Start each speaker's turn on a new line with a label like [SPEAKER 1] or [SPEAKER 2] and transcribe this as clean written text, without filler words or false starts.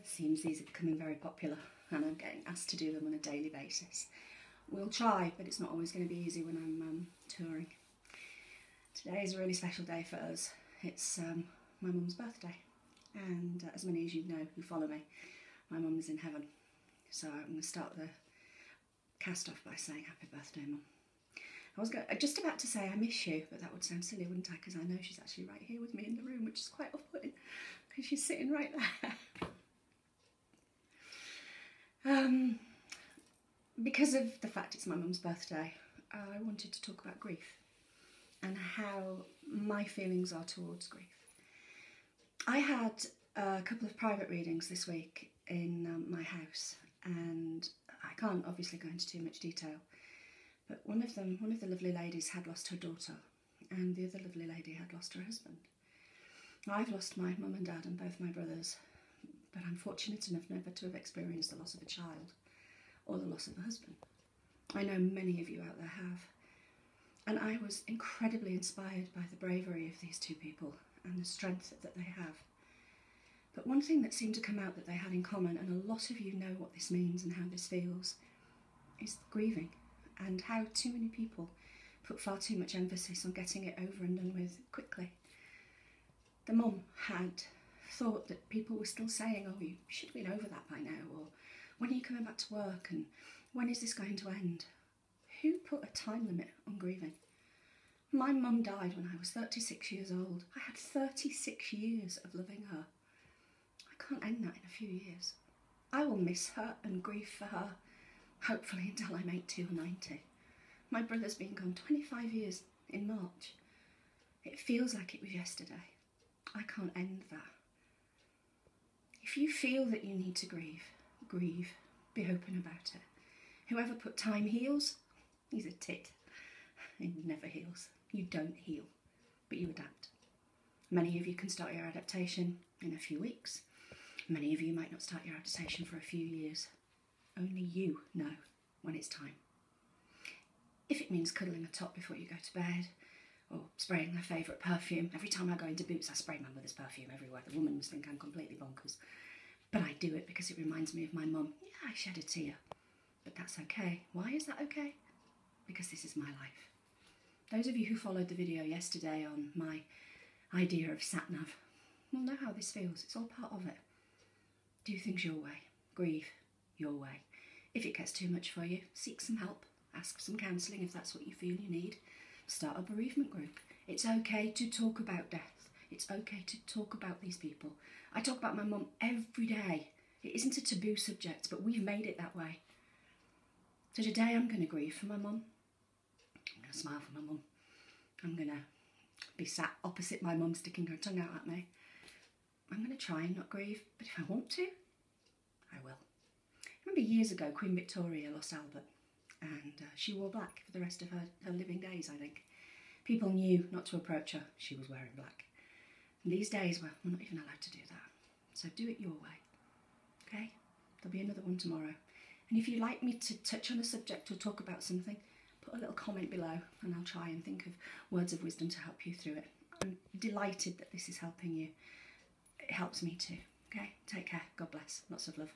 [SPEAKER 1] Seems these are becoming very popular and I'm getting asked to do them on a daily basis. We'll try, but it's not always going to be easy when I'm touring. Today is a really special day for us. It's my mum's birthday, and as many as you know who follow me, my mum is in heaven. So I'm going to start the cast off by saying happy birthday, Mum. I was just about to say I miss you, but that would sound silly, wouldn't I? Because I know she's actually right here with me in the room, which is quite off-putting because she's sitting right there. Because of the fact it's my mum's birthday, I wanted to talk about grief and how my feelings are towards grief. I had a couple of private readings this week in my house, and I can't obviously go into too much detail, but one of the lovely ladies had lost her daughter, and the other lovely lady had lost her husband. I've lost my mum and dad and both my brothers, but I'm fortunate enough never to have experienced the loss of a child or the loss of a husband. I know many of you out there have. And I was incredibly inspired by the bravery of these two people and the strength that they have. But one thing that seemed to come out that they had in common, and a lot of you know what this means and how this feels, is grieving, and how too many people put far too much emphasis on getting it over and done with quickly. The mum had thought that people were still saying, oh, you should have been over that by now, or when are you coming back to work, and when is this going to end? Who put a time limit on grieving? My mum died when I was 36 years old. I had 36 years of loving her. I can't end that in a few years. I will miss her and grieve for her, hopefully until I'm 80 or 90. My brother's been gone 25 years in March. It feels like it was yesterday. I can't end that. If you feel that you need to grieve, grieve. Be open about it. Whoever put time heals, he's a tit. It never heals. You don't heal, but you adapt. Many of you can start your adaptation in a few weeks. Many of you might not start your adaptation for a few years. Only you know when it's time. If it means cuddling a top before you go to bed, or spraying their favourite perfume. Every time I go into Boots, I spray my mother's perfume everywhere. The woman must think I'm completely bonkers. But I do it because it reminds me of my mum. Yeah, I shed a tear. But that's okay. Why is that okay? Because this is my life. Those of you who followed the video yesterday on my idea of sat-nav will know how this feels. It's all part of it. Do things your way. Grieve your way. If it gets too much for you, seek some help. Ask for some counselling if that's what you feel you need. Start a bereavement group. It's okay to talk about death. It's okay to talk about these people. I talk about my mum every day. It isn't a taboo subject, but we've made it that way. So today I'm going to grieve for my mum. I'm going to smile for my mum. I'm going to be sat opposite my mum sticking her tongue out at me. I'm going to try and not grieve, but if I want to, I will. I remember years ago Queen Victoria lost Albert, and she wore black for the rest of her living days, I think. People knew not to approach her. She was wearing black. And these days, well, we're not even allowed to do that. So do it your way, okay? There'll be another one tomorrow. And if you'd like me to touch on a subject or talk about something, put a little comment below and I'll try and think of words of wisdom to help you through it. I'm delighted that this is helping you. It helps me too, okay? Take care. God bless. Lots of love.